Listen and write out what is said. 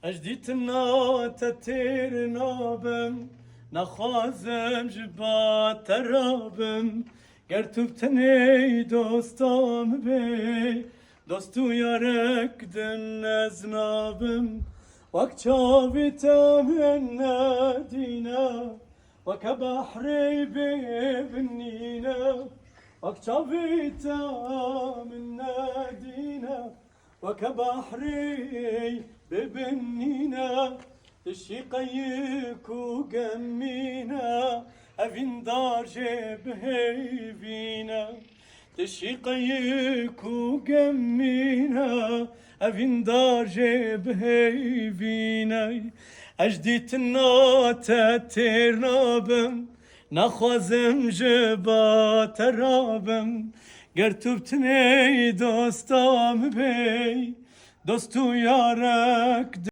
اجديتنا تتير نابم نخوازم جبات ترابم گرتوبتنی دوستام بی دوستو یارک دن از نابم وقت شاویتم ندینا وک بحری ببنینا وقت شاویتم ندینا وك بحري ببنينا تشيقيك وقمينا أفين دار جبهي فينا تشيقيك وقمينا أفين دار جبهي فينا أجديتنا تتير نابم نخوازم جبا ترابم گرتوبتنی دوستام بی دوستو یارک